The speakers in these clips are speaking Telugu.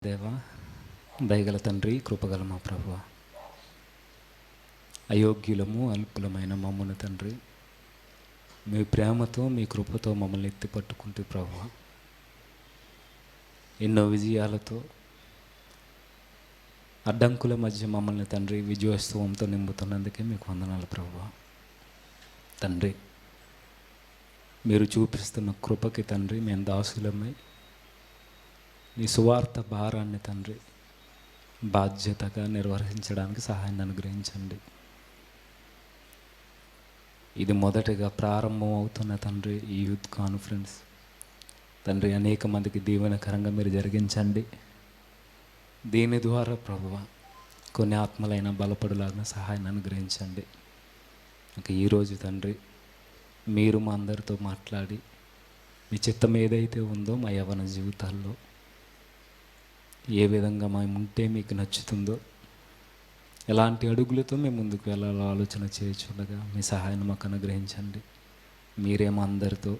దేవా, దయగల తండ్రి, కృపగల మా ప్రభువ, అయోగ్యులము అల్పులమైన మమ్మల్ని తండ్రి మీ ప్రేమతో మీ కృపతో మమ్మల్ని ఎత్తి పట్టుకుంటే ప్రభువ, ఎన్నో విజయాలతో అడ్డంకుల మధ్య మమ్మల్ని తండ్రి విజయోత్సవంతో నింపుతున్నందుకే మీకు వందనాలు ప్రభువ. తండ్రి, మీరు చూపిస్తున్న కృపకి తండ్రి మేము దాసులమై నీ సువార్త భారాన్ని తండ్రి బాధ్యతగా నిర్వహించడానికి సహాయాన్ని అనుగ్రహించండి. ఇది మొదటగా ప్రారంభం అవుతున్న తండ్రి ఈ యూత్ కాన్ఫరెన్స్ తండ్రి అనేక మందికి దీవెనకరంగా మీరు జరిగించండి. దీని ద్వారా ప్రభువ కొన్ని ఆత్మలైన బలపడులాగా సహాయాన్ని అనుగ్రహించండి. ఇంకా ఈరోజు తండ్రి మీరు మా అందరితో మాట్లాడి మీ చిత్తం ఏదైతే ఉందో మా యవ్వన జీవితాల్లో ఏ విధంగా మేము ఉంటే మీకు నచ్చుతుందో, ఎలాంటి అడుగులతో మేము ముందుకు వెళ్ళాలో ఆలోచన చేయొచ్చుండగా మీ సహాయాన్ని మాకు అనుగ్రహించండి. మీరేమో అందరితో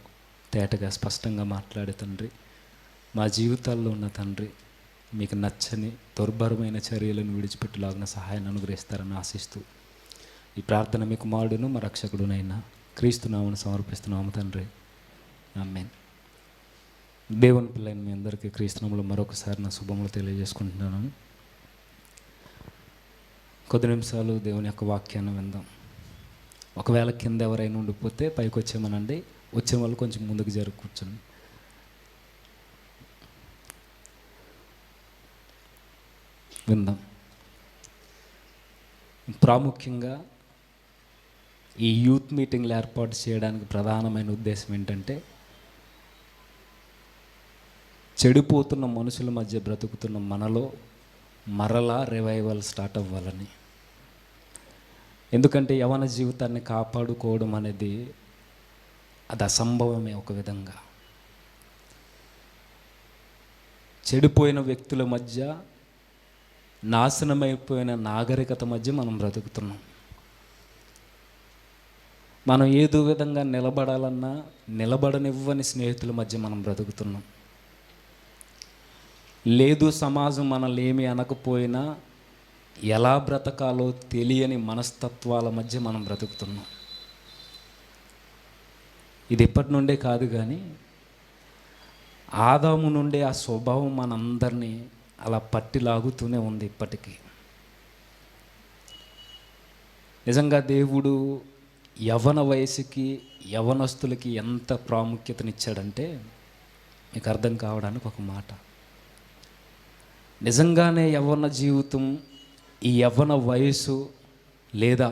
తేటగా స్పష్టంగా మాట్లాడే తండ్రి, మా జీవితాల్లో ఉన్న తండ్రి మీకు నచ్చని దుర్భరమైన చర్యలను విడిచిపెట్టేలాగిన సహాయాన్ని అనుగ్రహిస్తారని ఆశిస్తూ ఈ ప్రార్థన మీకు కుమారుడును మా రక్షకుడునైనా క్రీస్తునామను సమర్పిస్తున్నాము తండ్రి, ఆమేన్. దేవుని పిల్లైన మీ అందరికీ క్రీస్తునామములో మరొకసారి నా శుభములు తెలియజేసుకుంటున్నాను. కొద్ది నిమిషాలు దేవుని యొక్క వాక్యాన్ని విందాం. ఒకవేళ కింద ఎవరైనా ఉండిపోతే పైకి వచ్చేమనండి, వచ్చే వాళ్ళు కొంచెం ముందుకు జరుగు కూర్చోండి. విందాం. ప్రాముఖ్యంగా ఈ యూత్ మీటింగ్లు ఏర్పాటు చేయడానికి ప్రధానమైన ఉద్దేశం ఏంటంటే, చెడిపోతున్న మనుషుల మధ్య బ్రతుకుతున్న మనలో మరలా రివైవల్ స్టార్ట్ అవ్వాలని. ఎందుకంటే యవ్వన జీవితాన్ని కాపాడుకోవడం అనేది అది అసంభవమే. ఒక విధంగా చెడిపోయిన వ్యక్తుల మధ్య, నాశనమైపోయిన నాగరికత మధ్య మనం బ్రతుకుతున్నాం. మనం ఏదో విధంగా నిలబడాలన్నా నిలబడనివ్వని స్నేహితుల మధ్య మనం బ్రతుకుతున్నాం. లేదు, సమాజం మనల్ని ఏమి అనకపోయినా ఎలా బ్రతకాలో తెలియని మనస్తత్వాల మధ్య మనం బ్రతుకుతున్నాం. ఇది ఇప్పటి నుండే కాదు, కానీ ఆదాము నుండే ఆ స్వభావం మనందరినీ అలా పట్టి లాగుతూనే ఉంది ఇప్పటికీ. నిజంగా దేవుడు యవ్వన వయసుకి, యవ్వనస్తులకి ఎంత ప్రాముఖ్యతనిచ్చాడంటే మీకు అర్థం కావడానికి ఒక మాట. నిజంగానే యవ్వన జీవితం, ఈ యవ్వన వయసు లేదా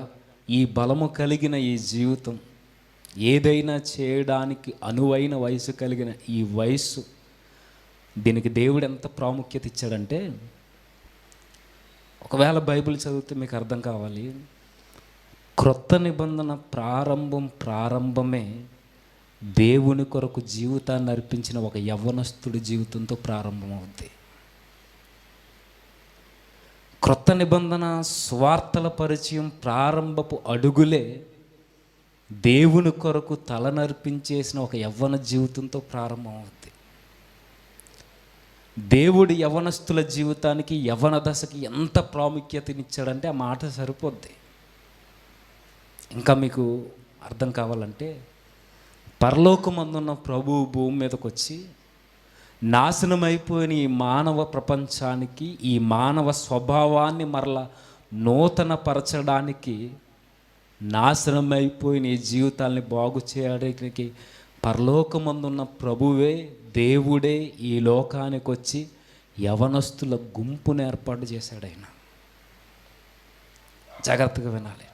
ఈ బలము కలిగిన ఈ జీవితం, ఏదైనా చేయడానికి అనువైన వయసు కలిగిన ఈ వయస్సు, దీనికి దేవుడు ఎంత ప్రాముఖ్యత ఇచ్చాడంటే, ఒకవేళ బైబిల్ చదివితే మీకు అర్థం కావాలి, క్రొత్త నిబంధన ప్రారంభమే దేవుని కొరకు జీవితాన్ని అర్పించిన ఒక యవ్వనస్తుడి జీవితంతో ప్రారంభమవుద్ది. క్రొత్త నిబంధన స్వార్థల పరిచయం ప్రారంభపు అడుగులే దేవుని కొరకు తలనర్పించేసిన ఒక యవ్వన జీవితంతో ప్రారంభమవుద్ది. దేవుడు యవ్వనస్తుల జీవితానికి, యవ్వన దశకి ఎంత ప్రాముఖ్యతనిచ్చాడంటే ఆ మాట సరిపోద్ది. ఇంకా మీకు అర్థం కావాలంటే, పరలోకమందున్న ప్రభువు భూమి మీదకి వచ్చి నాశనమైపోయిన ఈ మానవ ప్రపంచానికి, ఈ మానవ స్వభావాన్ని మరలా నూతన పరచడానికి, నాశనమైపోయిన ఈ జీవితాల్ని బాగు చేయడానికి పరలోకమందున్న ప్రభువే, దేవుడే ఈ లోకానికి వచ్చి యవనస్తుల గుంపును ఏర్పాటు చేశాడు ఆయన. జాగ్రత్తగా వినాలి.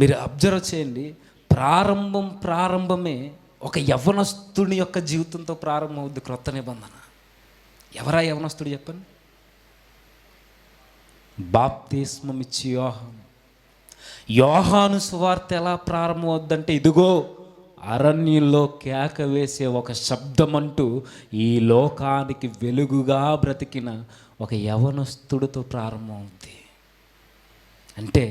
మీరు అబ్జర్వ్ చేయండి. ప్రారంభమే ఒక యవ్వనస్తుని యొక్క జీవితంతో ప్రారంభమవుద్ది క్రొత్త నిబంధన. ఎవరా యవ్వనస్తుడు చెప్పండి? బాప్తిస్మం ఇచ్చి యోహాను సువార్త ఎలా ప్రారంభమవుద్దంటే, ఇదిగో అరణ్యంలో కేక వేసే ఒక శబ్దమంటూ ఈ లోకానికి వెలుగుగా బ్రతికిన ఒక యవ్వనస్తుడితో ప్రారంభమవుద్ది. అంటే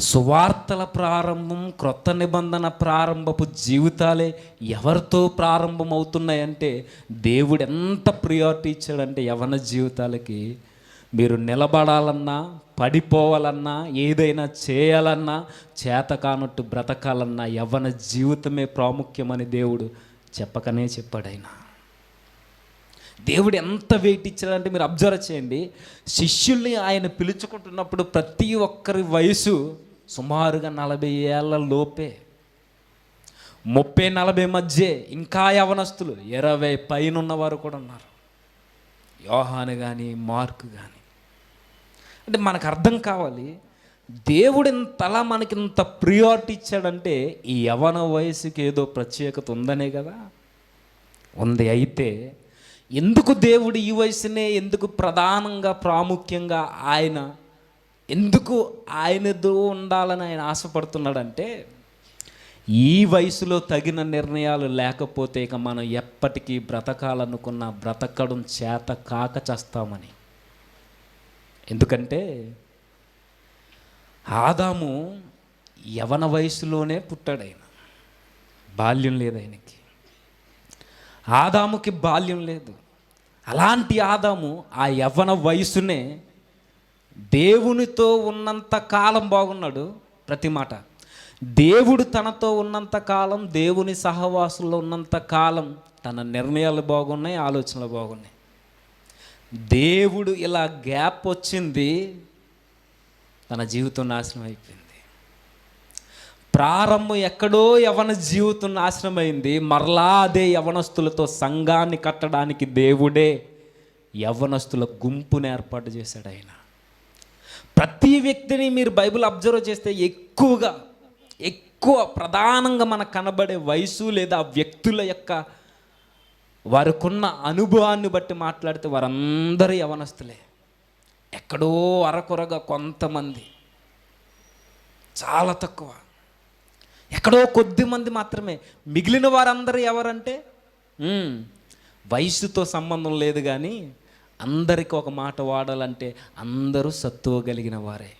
సువార్తల ప్రారంభం, క్రొత్త నిబంధన ప్రారంభపు జీవితాలే ఎవరితో ప్రారంభం అవుతున్నాయంటే, దేవుడు ఎంత ప్రియారిటీ ఇచ్చాడంటే యవ్వన జీవితాలకి, మీరు నిలబడాలన్నా, పడిపోవాలన్నా, ఏదైనా చేయాలన్నా, చేత కానట్టు బ్రతకాలన్నా యవ్వన జీవితమే ప్రాముఖ్యమని దేవుడు చెప్పకనే చెప్పాడు. ఆయన దేవుడు ఎంత వెయిట్ ఇచ్చాడంటే మీరు అబ్జర్వ్ చేయండి. శిష్యుల్ని ఆయన పిలుచుకుంటున్నప్పుడు ప్రతి ఒక్కరి వయసు సుమారుగా 40 ఏళ్ళ లోపే, 30-40 మధ్య, ఇంకా యవనస్తులు 20 పైన ఉన్నవారు కూడా ఉన్నారు. యోహాను కానీ మార్కు కానీ. అంటే మనకు అర్థం కావాలి, దేవుడు ఇంతలా మనకి ఇంత ప్రియారిటీ ఇచ్చాడంటే ఈ యవన వయసుకి ఏదో ప్రత్యేకత ఉందనే కదా ఉంది. అయితే ఎందుకు దేవుడు ఈ వయసునే ఎందుకు ప్రధానంగా ప్రాముఖ్యంగా ఆయన ఎందుకు ఆయనతో ఉండాలని ఆయన ఆశపడుతున్నాడంటే, ఈ వయసులో తగిన నిర్ణయాలు లేకపోతే ఇక మనం ఎప్పటికీ బ్రతకాలనుకున్న బ్రతకడం చేత కాక చేస్తామని. ఎందుకంటే ఆదాము యవన వయసులోనే పుట్టాడు. ఆయన బాల్యం లేదు ఆయనకి. ఆదాముకి బాల్యం లేదు. అలాంటి ఆదాము ఆ యవ్వన వయసునే దేవునితో ఉన్నంత కాలం బాగున్నాడు. ప్రతి మాట దేవుడు తనతో ఉన్నంత కాలం, దేవుని సహవాసుల్లో ఉన్నంత కాలం తన నిర్ణయాలు బాగున్నాయి, ఆలోచనలు బాగున్నాయి. దేవుడు ఇలా గ్యాప్ వచ్చింది, తన జీవితం నాశనం అయిపోయింది. ప్రారంభం ఎక్కడో యవన జీవితం నాశనమైంది. మరలా అదే యవనస్తులతో సంఘాన్ని కట్టడానికి దేవుడే యవనస్తుల గుంపుని ఏర్పాటు చేశాడు. ఆయన ప్రతి వ్యక్తిని మీరు బైబిల్ అబ్జర్వ్ చేస్తే ఎక్కువ ప్రధానంగా మనకు కనబడే వయసు లేదా వ్యక్తుల యొక్క వారికున్న అనుభవాన్ని బట్టి మాట్లాడితే వారందరూ యవనస్తులే. ఎక్కడో అరకొరగా కొంతమంది, చాలా తక్కువ, ఎక్కడో కొద్ది మంది మాత్రమే. మిగిలిన వారందరూ ఎవరంటే వయసుతో సంబంధం లేదు, కానీ అందరికీ ఒక మాట వాడాలంటే అందరూ సత్తువ కలిగిన వారే,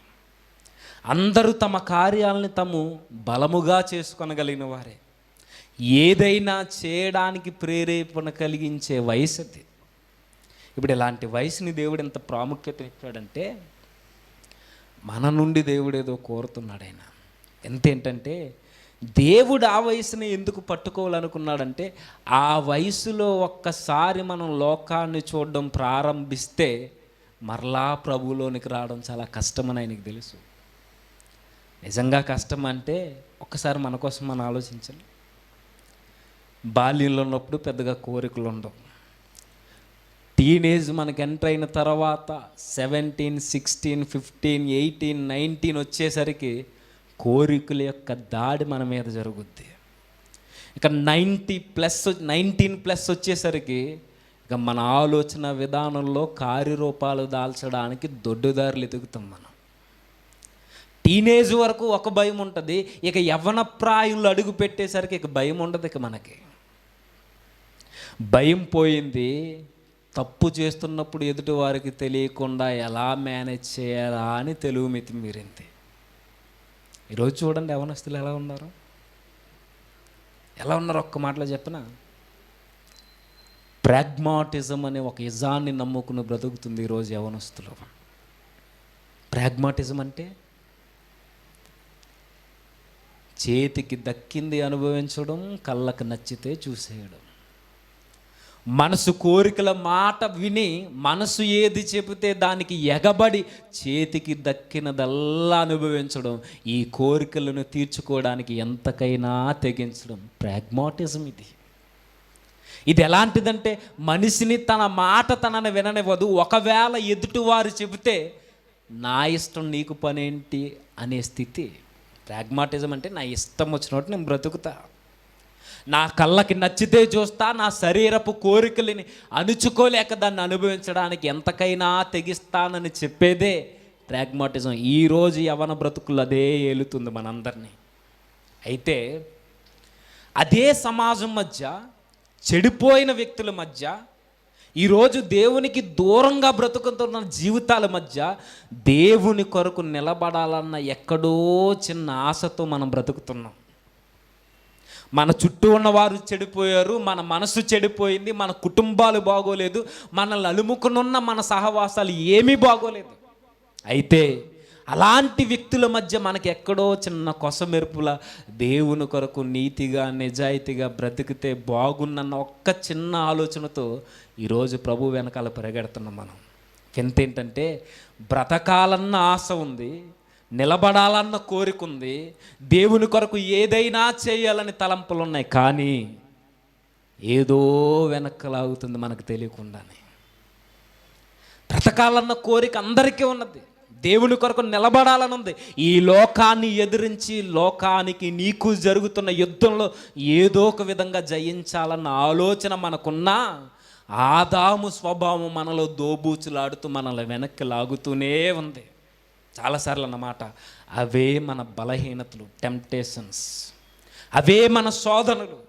అందరూ తమ కార్యాలను తాము బలముగా చేసుకొనగలిగిన వారే, ఏదైనా చేయడానికి ప్రేరేపణ కలిగించే వయసు అది. ఇప్పుడు ఇలాంటి వయసుని దేవుడు ఎంత ప్రాముఖ్యత ఇచ్చాడంటే, మన నుండి దేవుడు ఏదో కోరుతున్నాడు. ఆయన ఎంతేంటంటే, దేవుడు ఆ వయసుని ఎందుకు పట్టుకోవాలనుకున్నాడంటే, ఆ వయసులో ఒక్కసారి మనం లోకాన్ని చూడడం ప్రారంభిస్తే మరలా ప్రభువులోనికి రావడం చాలా కష్టమని ఆయనకి తెలుసు. నిజంగా కష్టం అంటే ఒక్కసారి మన కోసం మనం ఆలోచించాలి. బాల్యంలో ఉన్నప్పుడు పెద్దగా కోరికలు ఉండవు. టీనేజ్ మనకు ఎంటర్ అయిన తర్వాత 17, 16, 15, 18, 19 వచ్చేసరికి కోరికల యొక్క దాడి మన మీద జరుగుద్ది. ఇక 19+ వచ్చేసరికి ఇక మన ఆలోచన విధానంలో కార్యరూపాలు దాల్చడానికి దొడ్డుదారులు ఎదుగుతాం మనం. టీనేజ్ వరకు ఒక భయం ఉంటుంది, ఇక యవ్వన ప్రాయంలో అడుగు పెట్టేసరికి ఇక భయం ఉండదు. ఇక మనకి భయం పోయింది. తప్పు చేస్తున్నప్పుడు ఎదుటి వారికి తెలియకుండా ఎలా మేనేజ్ చేయాలా అని తెలుగు మితి మీరింది. ఈరోజు చూడండి యవనస్తులు ఎలా ఉన్నారు. ఒక్క మాటలో చెప్పనా, ప్రాగ్మాటిజం అనే ఒక ఇజాన్ని నమ్ముకుని బ్రతుకుతుంది ఈరోజు యవనస్తులు. ప్రాగ్మాటిజం అంటే చేతికి దక్కింది అనుభవించడం, కళ్ళకు నచ్చితే చూసేయడం. మనసు కోరికల మాట విని మనసు ఏది చెబితే దానికి ఎగబడి చేతికి దక్కినదల్లా అనుభవించడం, ఈ కోరికలను తీర్చుకోవడానికి ఎంతకైనా తెగించడం ప్రాగ్మాటిజం. ఇది ఎలాంటిదంటే, మనిషిని తన మాట తనని విననివ్వదు. ఒకవేళ ఎదుటివారు చెబితే నా ఇష్టం నీకు పనేంటి అనే స్థితి ప్రాగ్మాటిజం. అంటే నా ఇష్టం వచ్చినట్టు నేను బ్రతుకుతా, నా కళ్ళకి నచ్చితే చూస్తా, నా శరీరపు కోరికలని అణుచుకోలేక దాన్ని అనుభవించడానికి ఎంతకైనా తెగిస్తానని చెప్పేదే ప్రాగ్మాటిజం. ఈరోజు యవన బ్రతుకులు అదే ఏలుతుంది మనందరినీ. అయితే అదే సమాజం మధ్య, చెడిపోయిన వ్యక్తుల మధ్య ఈరోజు దేవునికి దూరంగా బ్రతుకుతున్న జీవితాల మధ్య దేవుని కొరకు నిలబడాలన్న ఎక్కడో చిన్న ఆశతో మనం బ్రతుకుతున్నాం. మన చుట్టూ ఉన్నవారు చెడిపోయారు, మన మనసు చెడిపోయింది, మన కుటుంబాలు బాగోలేదు, మనల్ని అలుముకునున్న మన సహవాసాలు ఏమీ బాగోలేదు. అయితే అలాంటి వ్యక్తుల మధ్య మనకి ఎక్కడో చిన్న కొసమెరుపుల దేవుని కొరకు నీతిగా నిజాయితీగా బ్రతికితే బాగున్నన్న ఒక్క చిన్న ఆలోచనతో ఈరోజు ప్రభు వెనకాల పరిగెడుతున్నాం మనం. ఎంతేంటంటే బ్రతకాలన్న ఆశ ఉంది, నిలబడాలన్న కోరిక ఉంది, దేవుని కొరకు ఏదైనా చేయాలని తలంపులు ఉన్నాయి, కానీ ఏదో వెనక్కలాగుతుంది మనకు తెలియకుండానే. బ్రతకాలన్న కోరిక అందరికీ ఉన్నది, దేవుని కొరకు నిలబడాలని ఉంది. ఈ లోకాన్ని ఎదిరించి లోకానికి నీకు జరుగుతున్న యుద్ధంలో ఏదో ఒక విధంగా జయించాలన్న ఆలోచన మనకున్నా ఆదాము స్వభావం మనలో దోబూచులాడుతూ మనల్ని వెనక్కి లాగుతూనే ఉంది చాలాసార్లు అన్నమాట. అవే మన బలహీనతలు, టెంప్టేషన్స్, అవే మన శోధనలు.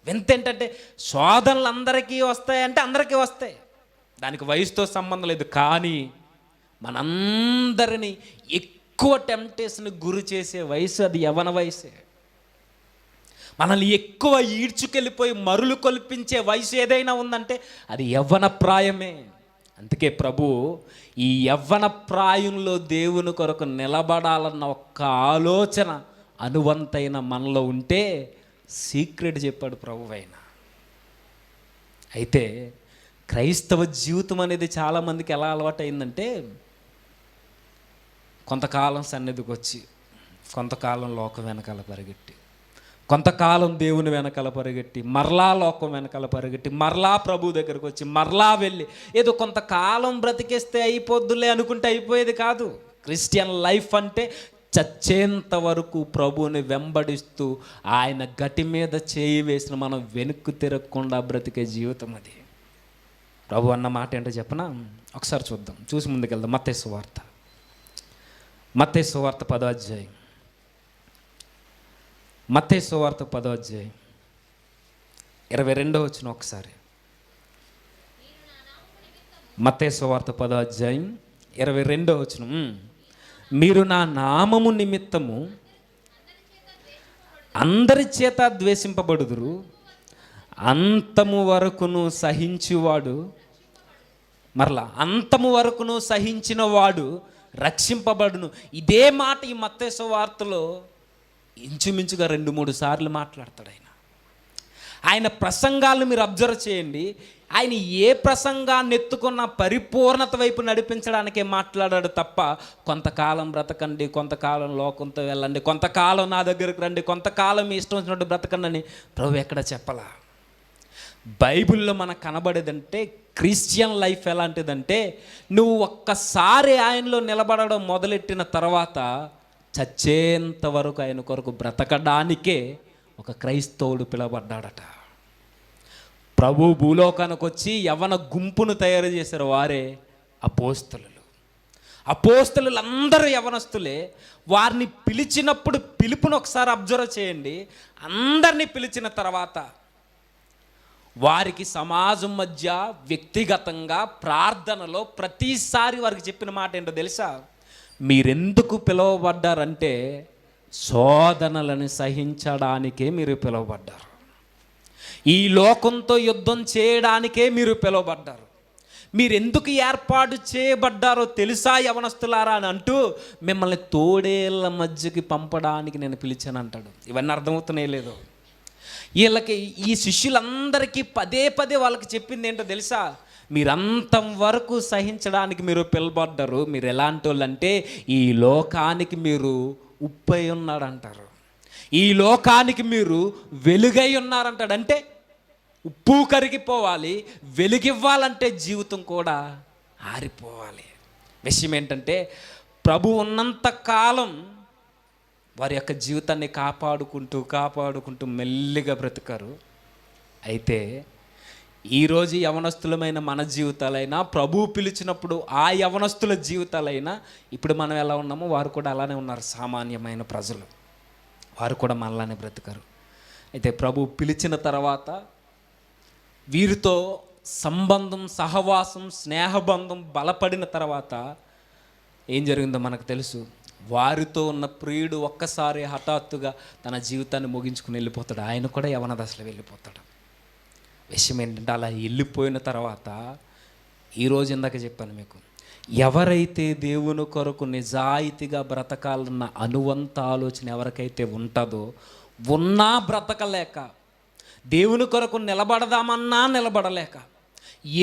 వింతేంటంటే శోధనలు అందరికీ వస్తాయంటే అందరికీ వస్తాయి, దానికి వయసుతో సంబంధం లేదు. కానీ మనందరినీ ఎక్కువ టెంప్టేషన్ గురి చేసే వయసు అది యవ్వన వయసే. మనల్ని ఎక్కువ ఈడ్చుకెళ్ళిపోయి మరులు కొల్పించే వయసు ఏదైనా ఉందంటే అది యవ్వన ప్రాయమే. అందుకే ప్రభు ఈ యవ్వన ప్రాయంలో దేవుని కొరకు నిలబడాలన్న ఒక్క ఆలోచన అనువంతైన మనలో ఉంటే సీక్రెట్ చెప్పాడు ప్రభువైన. అయితే క్రైస్తవ జీవితం అనేది చాలామందికి ఎలా అలవాటు అయిందంటే, కొంతకాలం సన్నిధికి వచ్చి, కొంతకాలం లోకం వెనకాల పరిగెట్టి, కొంతకాలం దేవుని వెనకాల పరిగెట్టి, మరలా లోకం వెనకాల పరిగెట్టి, మరలా ప్రభు దగ్గరికి వచ్చి, మరలా వెళ్ళి ఏదో కొంతకాలం బ్రతికేస్తే అయిపోద్దులే అనుకుంటే అయిపోయేది కాదు. క్రిస్టియన్ లైఫ్ అంటే చచ్చేంత వరకు ప్రభువుని వెంబడిస్తూ ఆయన గటి మీద చేయి వేసిన మనం వెనుక్కు తిరగకుండా బ్రతికే జీవితం అది. ప్రభు అన్న మాట ఏంటో చెప్పనా, ఒకసారి చూద్దాం, చూసి ముందుకెళ్దాం. మత్తయి సువార్త 10వ అధ్యాయం, మత్తయి సువార్త 10వ అధ్యాయం 22వ వచనం ఒకసారి. మత్తయి సువార్త 10వ అధ్యాయం 22వ వచనం. మీరు నా నామము నిమిత్తము అందరి చేత ద్వేషింపబడుదురు, అంతము వరకును సహించువాడు, మరలా అంతము వరకును సహించిన వాడు రక్షింపబడును. ఇదే మాట ఈ మత్తయి సువార్తలో ఇంచుమించుగా 2-3 సార్లు మాట్లాడతాడు ఆయన ప్రసంగాలను మీరు అబ్జర్వ్ చేయండి. ఆయన ఏ ప్రసంగాన్ని ఎత్తుకున్న పరిపూర్ణత వైపు నడిపించడానికే మాట్లాడాడు తప్ప కొంతకాలం బ్రతకండి, కొంతకాలం లోకంతో వెళ్ళండి, కొంతకాలం నా దగ్గరకు రండి, కొంతకాలం మీ ఇష్టం వచ్చినట్టు బ్రతకండి అని ప్రభు ఎక్కడ చెప్పలా. బైబిల్లో మనకు కనబడేదంటే క్రిస్టియన్ లైఫ్ ఎలాంటిదంటే, నువ్వు ఒక్కసారి ఆయనలో నిలబడడం మొదలెట్టిన తర్వాత చచ్చేంత వరకు ఆయన కొరకు బ్రతకడానికే ఒక క్రైస్తవుడు పిలువబడ్డాడట. ప్రభు భూలోకానికి వచ్చి యవ్వన గుంపును తయారు చేశారు, వారే అపోస్తలులు. అపోస్తలులందరూ యవనస్తులే. వారిని పిలిచినప్పుడు పిలుపును ఒకసారి అబ్జర్వ్ చేయండి. అందరినీ పిలిచిన తర్వాత వారికి సమాజం మధ్య వ్యక్తిగతంగా ప్రార్థనలో ప్రతిసారి వారికి చెప్పిన మాట ఏంటో తెలుసా? మీరెందుకు పిలువబడ్డారంటే శోధనలను సహించడానికే మీరు పిలువబడ్డారు, ఈ లోకంతో యుద్ధం చేయడానికే మీరు పిలువబడ్డారు. మీరెందుకు ఏర్పాటు చేయబడ్డారో తెలుసా యవనస్తులారా అని అంటూ మిమ్మల్ని తోడేళ్ళ మధ్యకి పంపడానికి నేను పిలిచాను అంటాడు. ఇవన్నీ అర్థమవుతున్నాయి లేదో? వీళ్ళకి, ఈ శిష్యులందరికీ పదే వాళ్ళకి చెప్పింది ఏంటో తెలుసా? మీరంతం వరకు సహించడానికి మీరు పిలువబడ్డారు. మీరు ఎలాంటి వాళ్ళు అంటే ఈ లోకానికి మీరు ఉప్పై ఉన్నాడంటారు, ఈ లోకానికి మీరు వెలుగై ఉన్నారంటాడు. అంటే ఉప్పు కరిగిపోవాలి, వెలుగివ్వాలంటే జీవితం కూడా ఆరిపోవాలి. విషయం ఏంటంటే ప్రభు ఉన్నంత కాలం వారి యొక్క జీవితాన్ని కాపాడుకుంటూ మెల్లిగా బ్రతికారు. అయితే ఈరోజు యవనస్తులమైన మన జీవితాలైనా, ప్రభు పిలిచినప్పుడు ఆ యవనస్తుల జీవితాలైనా ఇప్పుడు మనం ఎలా ఉన్నామో వారు కూడా అలానే ఉన్నారు. సామాన్యమైన ప్రజలు వారు కూడా మనలానే బ్రతికారు. అయితే ప్రభు పిలిచిన తర్వాత వీరితో సంబంధం, సహవాసం, స్నేహబంధం బలపడిన తర్వాత ఏం జరిగిందో మనకు తెలుసు. వారితో ఉన్న ప్రియుడు ఒక్కసారి హఠాత్తుగా తన జీవితాన్ని ముగించుకుని వెళ్ళిపోతాడు. ఆయన కూడా యవన దశలో వెళ్ళిపోతాడు. విషయం ఏంటంటే, అలా వెళ్ళిపోయిన తర్వాత ఈరోజు ఇందాక చెప్పాను మీకు, ఎవరైతే దేవుని కొరకు నిజాయితీగా బ్రతకాలన్న అనువంత ఆలోచన ఎవరికైతే ఉంటుందో, ఉన్నా బ్రతకలేక, దేవుని కొరకు నిలబడదామన్నా నిలబడలేక,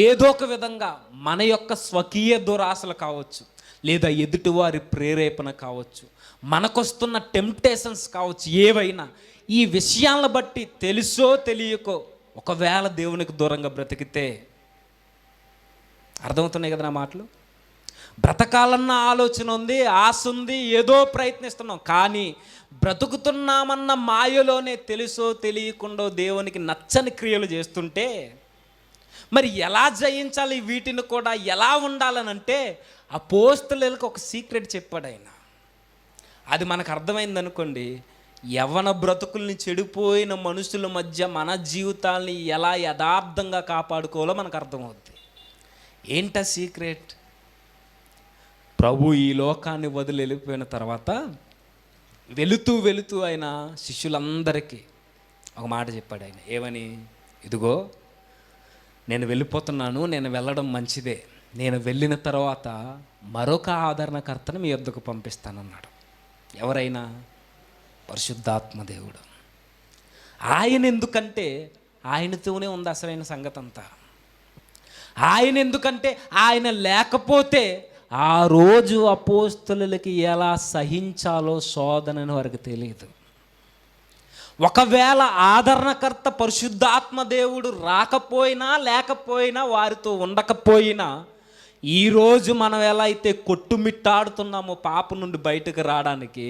ఏదో ఒక విధంగా మన యొక్క స్వకీయ దురాశలు కావచ్చు, లేదా ఎదుటివారి ప్రేరేపణ కావచ్చు, మనకొస్తున్న టెంప్టేషన్స్ కావచ్చు, ఏవైనా ఈ విషయాలను బట్టి తెలుసో తెలియకో ఒకవేళ దేవునికి దూరంగా బ్రతికితే, అర్థమవుతున్నాయి కదా నా మాటలు? బ్రతకాలన్న ఆలోచన ఉంది, ఆశ ఉంది, ఏదో ప్రయత్నిస్తున్నాం, కానీ బ్రతుకుతున్నామన్న మాయలోనే తెలుసో తెలియకుండా దేవునికి నచ్చని క్రియలు చేస్తుంటే మరి ఎలా జయించాలి వీటిని కూడా, ఎలా ఉండాలనంటే అపోస్తలులకు ఒక సీక్రెట్ చెప్పాడు ఆయన. అది మనకు అర్థమైంది అనుకోండి, యవ్వన బ్రతుకుల్ని, చెడిపోయిన మనుషుల మధ్య మన జీవితాల్ని ఎలా యథార్థంగా కాపాడుకోవాలో మనకు అర్థమవుద్ది. ఏంట సీక్రెట్? ప్రభు ఈ లోకాన్ని వదిలి వెళ్ళిపోయిన తర్వాత వెళుతూ వెళుతూ ఆయన శిష్యులందరికీ ఒక మాట చెప్పాడు ఆయన. ఏమని? ఇదిగో నేను వెళ్ళిపోతున్నాను, నేను వెళ్ళడం మంచిదే, నేను వెళ్ళిన తర్వాత మరొక ఆదరణకర్తను మీ యొద్దకు పంపిస్తానన్నాడు. ఎవరైనా? పరిశుద్ధాత్మ దేవుడు. ఆయన ఎందుకంటే ఆయనతోనే ఉంది అసలైన సంగతి అంతా. ఆయన ఎందుకంటే ఆయన లేకపోతే ఆ రోజు అపోస్తలులకి ఎలా సహించాలో శోధనని వారికి తెలియదు. ఒకవేళ ఆదరణకర్త పరిశుద్ధాత్మ దేవుడు రాకపోయినా, లేకపోయినా, వారితో ఉండకపోయినా, ఈరోజు మనం ఎలా అయితే కొట్టుమిట్టాడుతున్నామో పాప నుండి బయటకు రావడానికి,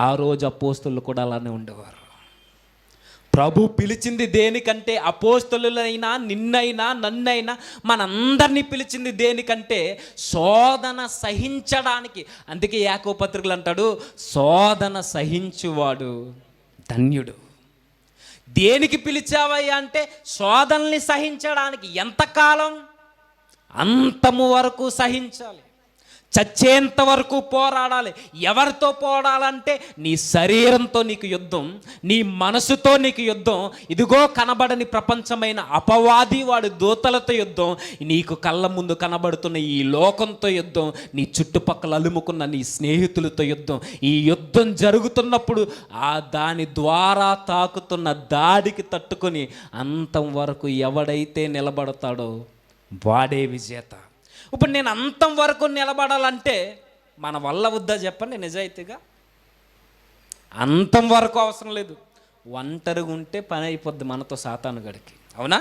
ఆ రోజు అపోస్తలులు కూడా అలానే ఉండేవారు. ప్రభు పిలిచింది దేనికంటే, అపోస్తలులైనా, నిన్నైనా, నన్నైనా, మనందరినీ పిలిచింది దేనికంటే శోధన సహించడానికి. అందుకే యాకోబు పత్రికలు అంటాడు, శోధన సహించువాడు ధన్యుడు. దేనికి పిలిచావయ్యా అంటే శోధనల్ని సహించడానికి. ఎంతకాలం? అంతము వరకు సహించాలి, చచ్చేంత వరకు పోరాడాలి. ఎవరితో పోరాడాలంటే నీ శరీరంతో నీకు యుద్ధం, నీ మనసుతో నీకు యుద్ధం, ఇదిగో కనబడని ప్రపంచమైన అపవాది వాడి దూతలతో యుద్ధం, నీకు కళ్ళ ముందు కనబడుతున్న ఈ లోకంతో యుద్ధం, నీ చుట్టుపక్కల అలుముకున్న నీ స్నేహితులతో యుద్ధం. ఈ యుద్ధం జరుగుతున్నప్పుడు ఆ దాని ద్వారా తాకుతున్న దాడికి తట్టుకొని అంతం వరకు ఎవడైతే నిలబడతాడో వాడే విజేత. ఇప్పుడు నేను అంతం వరకు నిలబడాలంటే మన వల్ల వద్దా చెప్పండి నిజాయితీగా? అంతం వరకు అవసరం లేదు, ఒంటరిగా ఉంటే పని అయిపోద్ది మనతో సాతాను గడికి, అవునా?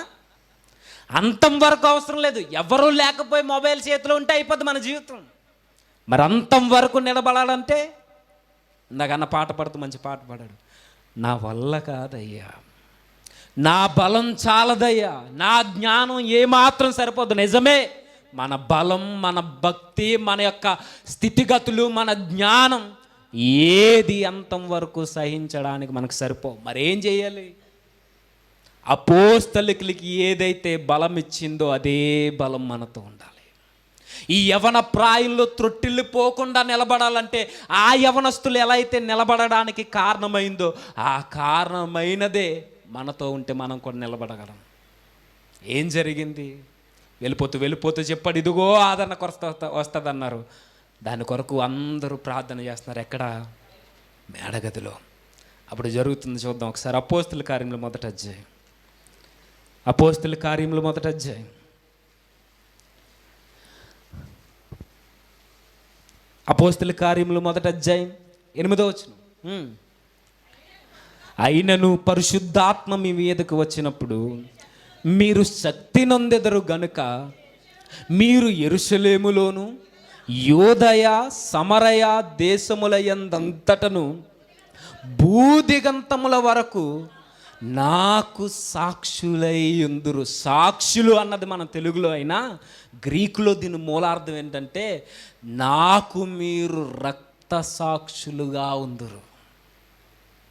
అంతం వరకు అవసరం లేదు, ఎవరూ లేకపోయి మొబైల్ చేతిలో ఉంటే అయిపోద్ది మన జీవితం. మరి అంతం వరకు నిలబడాలంటే ఇందాకన్నా పాట పాడుతూ మంచి పాట పాడాడు, నా వల్ల కాదయ్యా, నా బలం చాలదయ్యా, నా జ్ఞానం ఏమాత్రం సరిపోదు. నిజమే, మన బలం, మన భక్తి, మన యొక్క స్థితిగతులు, మన జ్ఞానం ఏది అంతం వరకు సహించడానికి మనకు సరిపో. మరేం చేయాలి? అపోస్తలులకి ఏదైతే బలం ఇచ్చిందో అదే బలం మనతో ఉండాలి. ఈ యవన ప్రాయంలో త్రొట్టిల్లిపోకుండా నిలబడాలంటే ఆ యవనస్తులు ఎలా అయితే నిలబడడానికి కారణమైందో ఆ కారణమైనదే మనతో ఉంటే మనం కూడా నిలబడగలం. ఏం జరిగింది? వెళ్ళిపోతూ చెప్పాడు, ఇదిగో ఆదరణ వస్తుంది అన్నారు. దాని కొరకు అందరూ ప్రార్థన చేస్తున్నారు. ఎక్కడ? మేడగదిలో. అప్పుడు జరుగుతుంది చూద్దాం ఒకసారి. అపోస్తలుల కార్యములు మొదటి అధ్యాయం. అపోస్తలుల కార్యములు మొదటి అధ్యాయం. అపోస్తలుల కార్యములు మొదటి అధ్యాయం 8వ వచనం. అయినను పరిశుద్ధాత్మ మీ మీదకు వచ్చినప్పుడు మీరు శక్తి నొందెదరు గనుక మీరు యెరూషలేములోను యోదయ సమరయ దేశములయందంతటను భూదిగంతముల వరకు నాకు సాక్షులై ఉందురు. సాక్షులు అన్నది మన తెలుగులో అయినా గ్రీకులో దీని మూలార్థం ఏంటంటే నాకు మీరు రక్త సాక్షులుగా ఉందురు.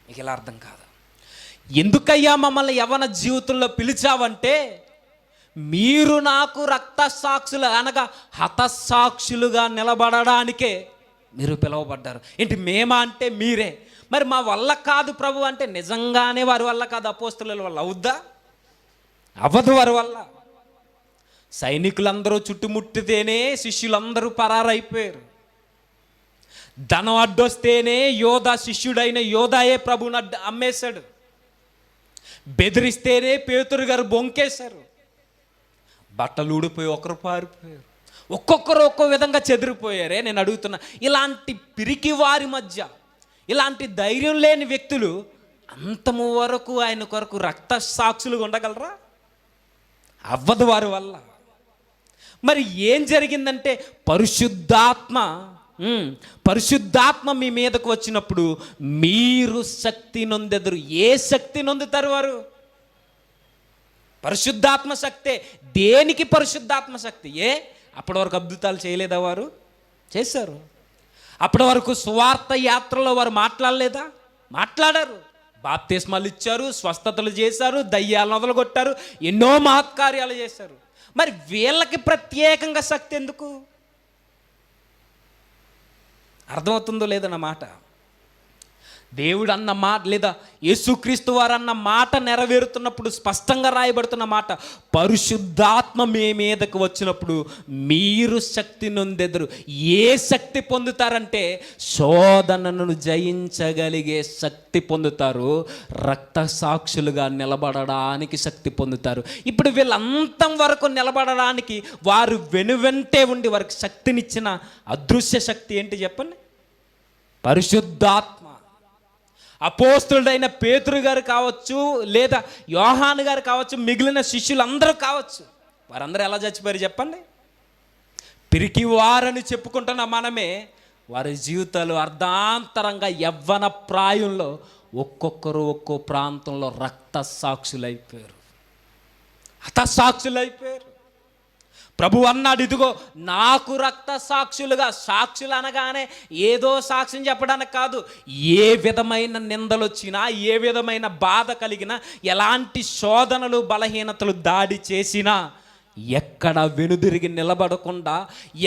మీకు ఇలా అర్థం కాదు. ఎందుకయ్యా మమ్మల్ని యవ్వన జీవితంలో పిలిచావంటే మీరు నాకు రక్త సాక్షులు అనగా హతసాక్షులుగా నిలబడడానికే మీరు పిలువబడ్డారు. ఏంటి మేమా అంటే మీరే. మరి మా వల్ల కాదు ప్రభు అంటే నిజంగానే వారి వల్ల కాదు, అపోస్తలుల వల్ల అవుద్దా? అవ్వదు వారి వల్ల. సైనికులందరూ చుట్టుముట్టితేనే శిష్యులందరూ పరారైపోయారు. ధనం అడ్డొస్తేనే యోధా, శిష్యుడైన యోధాయే ప్రభుని అమ్మేశాడు. బెదిరిస్తేనే పేతురు గారు బొంకేశారు. బట్టలు ఊడిపోయి ఒకరు పారిపోయారు. ఒక్కొక్కరు ఒక్కో విధంగా చెదిరిపోయారే. నేను అడుగుతున్నా, ఇలాంటి పిరికి వారి మధ్య, ఇలాంటి ధైర్యం లేని వ్యక్తులు అంతము వరకు ఆయన కొరకు రక్త సాక్షులుగా ఉండగలరా? అవ్వదు వారి వల్ల. మరి ఏం జరిగిందంటే పరిశుద్ధాత్మ మీ మీదకు వచ్చినప్పుడు మీరు శక్తి నొందెదరు. ఏ శక్తి నొందుతారు వారు? పరిశుద్ధాత్మ శక్తే. దేనికి పరిశుద్ధాత్మ శక్తి? అప్పటి వరకు అద్భుతాలు చేయలేదా వారు? చేశారు. అప్పటి వరకు సువార్త యాత్రలో వారు మాట్లాడలేదా? మాట్లాడారు. బాప్తిస్మాలు ఇచ్చారు, స్వస్థతలు చేశారు, దయ్యాలను వదలగొట్టారు, ఎన్నో మహత్కార్యాలు చేశారు. మరి వీళ్ళకి ప్రత్యేకంగా శక్తి ఎందుకు? అర్థమవుతుందో లేదన్న మాట. దేవుడు అన్న మాట లేదా యేసుక్రీస్తు వారు అన్న మాట నెరవేరుతున్నప్పుడు స్పష్టంగా రాయబడుతున్న మాట, పరిశుద్ధాత్మ మీ మీదకు వచ్చినప్పుడు మీరు శక్తి నొందెదరు. ఏ శక్తి పొందుతారంటే శోధనను జయించగలిగే శక్తి పొందుతారు. రక్త సాక్షులుగా నిలబడడానికి శక్తి పొందుతారు. ఇప్పుడు వీళ్ళంతం వరకు నిలబడడానికి వారు వెనువెంటే ఉండి వారికి శక్తినిచ్చిన అదృశ్య శక్తి ఏంటి చెప్పండి? పరిశుద్ధాత్మ. అపోస్తలుడైన పేతురు గారు కావచ్చు, లేదా యోహాను గారు కావచ్చు, మిగిలిన శిష్యులందరూ కావచ్చు, వారందరూ ఎలా చచ్చిపోయారు చెప్పండి? పిరికి వారని చెప్పుకుంటున్న మనమే వారి జీవితాలు అర్ధాంతరంగా యవ్వన ప్రాయంలో ఒక్కొక్కరు ఒక్కో ప్రాంతంలో రక్త సాక్షులైపోయారు, హతసాక్షులైపోయారు. ప్రభు అన్నాడు, ఇదిగో నాకు రక్త సాక్షులుగా. సాక్షులు అనగానే ఏదో సాక్ష్యం చెప్పడానికి కాదు. ఏ విధమైన నిందలు వచ్చినా, ఏ విధమైన బాధ కలిగినా, ఎలాంటి శోధనలు బలహీనతలు దాడి చేసినా ఎక్కడ వెనుదిరిగి నిలబడకుండా,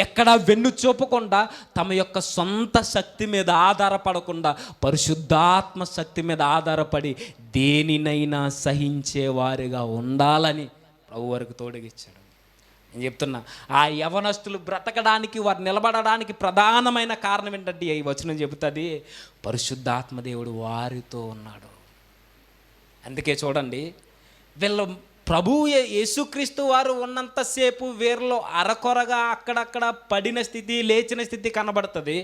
ఎక్కడ వెన్ను చూపకుండా, తమ యొక్క సొంత శక్తి మీద ఆధారపడకుండా పరిశుద్ధాత్మ శక్తి మీద ఆధారపడి దేనినైనా సహించేవారిగా ఉండాలని ప్రభు వారికి తోడుగిచ్చాడు. నేను చెప్తున్నా, ఆ యవనస్తులు బ్రతకడానికి, వారు నిలబడడానికి ప్రధానమైన కారణం ఏంటంటే ఈ వచనం చెబుతుంది, పరిశుద్ధాత్మ దేవుడు వారితో ఉన్నాడు. అందుకే చూడండి, వీళ్ళు ప్రభు యేసుక్రీస్తు వారు ఉన్నంతసేపు వీరిలో అరకొరగా అక్కడక్కడ పడిన స్థితి, లేచిన స్థితి కనబడుతుంది.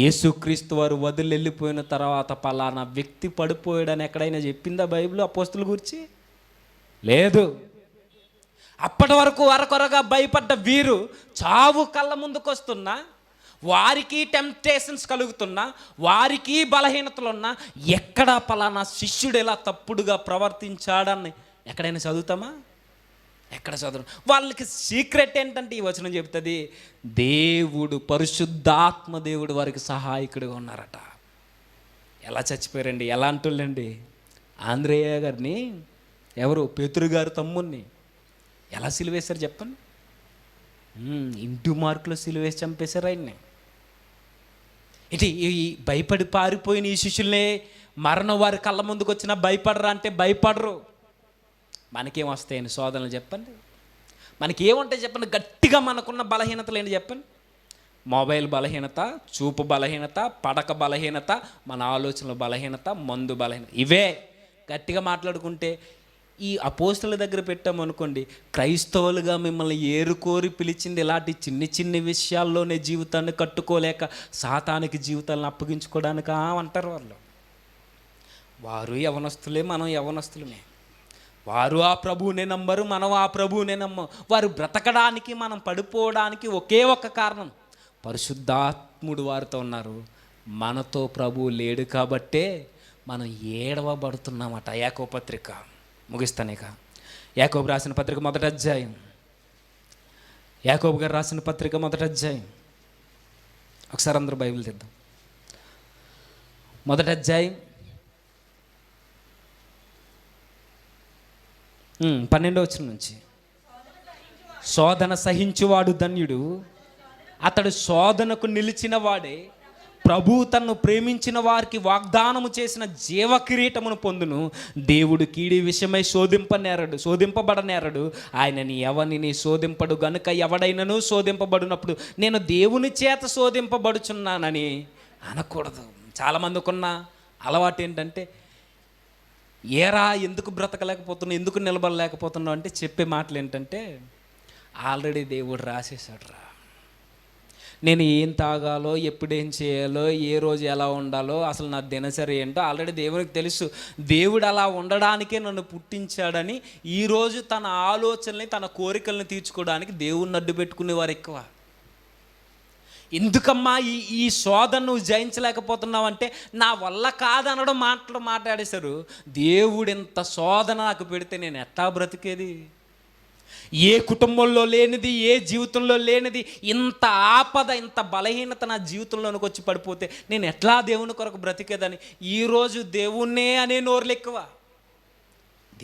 యేసుక్రీస్తు వారు వదిలి వెళ్ళిపోయిన తర్వాత పలానా వ్యక్తి పడిపోయాడని ఎక్కడైనా చెప్పిందా బైబిల్ అపోస్తలుల గురించి? లేదు. అప్పటి వరకు అరకొరగా భయపడ్డ వీరు చావు కళ్ళ ముందుకు వస్తున్నా, వారికి టెంప్టేషన్స్ కలుగుతున్నా, వారికి బలహీనతలున్నా, ఎక్కడ పలానా శిష్యుడు ఎలా తప్పుడుగా ప్రవర్తించాడని ఎక్కడైనా చదువుతామా? ఎక్కడ చదువు? వాళ్ళకి సీక్రెట్ ఏంటంటే ఈ వచనం చెప్తుంది, దేవుడు, పరిశుద్ధాత్మ దేవుడు వారికి సహాయకుడిగా ఉన్నారట. ఎలా చచ్చిపోయారండి? ఎలా అంటుండండి? ఆంద్రేయ గారిని, ఎవరు, పేతురు గారు తమ్ముణ్ణి ఎలా సిలువేశారు చెప్పండి? ఇంటూ మార్కులో సిలువేసి చంపేశారు ఆయన్ని. ఇటు ఈ భయపడి పారిపోయిన ఈ శిష్యుల్నే మరణం వారి కళ్ళ ముందుకు వచ్చినా భయపడరా అంటే భయపడరు. మనకేం వస్తాయని శోధనలు చెప్పండి? మనకేముంటాయి చెప్పండి? గట్టిగా మనకున్న బలహీనతలు ఏంటి చెప్పండి? మొబైల్ బలహీనత, చూపు బలహీనత, పడక బలహీనత, మన ఆలోచనల బలహీనత, మందు బలహీనత. ఇవే గట్టిగా మాట్లాడుకుంటే ఈ అపోస్తలుల దగ్గర పెట్టామనుకోండి, క్రైస్తవులుగా మిమ్మల్ని ఏరుకోరి పిలిచింది ఇలాంటి చిన్ని చిన్ని విషయాల్లోనే జీవితాన్ని కట్టుకోలేక సాతానికి జీవితాలను అప్పగించుకోవడానికి అంటారు వాళ్ళు. వారు యవనస్తులే, మనం యవనస్తులమే. వారు ఆ ప్రభువునే నమ్మరు, మనం ఆ ప్రభువునే నమ్మం. వారు బ్రతకడానికి, మనం పడిపోవడానికి ఒకే ఒక్క కారణం, పరిశుద్ధాత్ముడు వారితో ఉన్నారు. మనతో ప్రభువు లేడు కాబట్టే మనం ఏడవబడుతున్నామట. యాకోబు పత్రిక ముగిస్తాను ఇక. యాకోబు రాసిన పత్రిక 1వ అధ్యాయం, యాకోబు గారు రాసిన పత్రిక 1వ అధ్యాయం. ఒకసారి అందరూ బైబిల్ తెద్దాం. 1వ అధ్యాయం 12వ వచనం నుంచి. శోధన సహించువాడు ధన్యుడు, అతడు శోధనకు నిలిచిన వాడే ప్రభు తన్ను ప్రేమించిన వారికి వాగ్దానము చేసిన జీవ కిరీటమును పొందును. దేవుడు కీడి విషయమై శోధింపబడనేరడు, ఆయనని ఎవరిని శోధింపడు గనుక ఎవడైనను శోధింపబడినప్పుడు నేను దేవుని చేత శోధింపబడుచున్నానని అనకూడదు. చాలామందికి ఉన్న అలవాటు ఏంటంటే, ఏరా ఎందుకు బ్రతకలేకపోతున్నావు, ఎందుకు నిలబడలేకపోతున్నావు అంటే చెప్పే మాటలు ఏంటంటే, ఆల్రెడీ దేవుడు రాసేసాడు రా, నేను ఏం తాగాలో, ఎప్పుడేం చేయాలో, ఏ రోజు ఎలా ఉండాలో, అసలు నా దినచర్య ఏంటో ఆల్రెడీ దేవునికి తెలుసు. దేవుడు అలా ఉండడానికే నన్ను పుట్టించాడని ఈరోజు తన ఆలోచనల్ని, తన కోరికల్ని తీర్చుకోవడానికి దేవుణ్ణి అడ్డు పెట్టుకునేవారు ఎక్కువ. ఎందుకమ్మా ఈ శోధన నువ్వు జయించలేకపోతున్నావు అంటే, నా వల్ల కాదనడం మాట్లాడేశారు. దేవుడు ఇంత శోధన నాకు పెడితే నేను ఎట్లా బ్రతికేది? ఏ కుటుంబంలో లేనిది, ఏ జీవితంలో లేనిది ఇంత ఆపద, ఇంత బలహీనత నా జీవితంలోనికి వచ్చి పడిపోతే నేను ఎట్లా దేవుని కొరకు బ్రతికేదని ఈరోజు దేవుణ్ణే అనే నోరులు ఎక్కువ.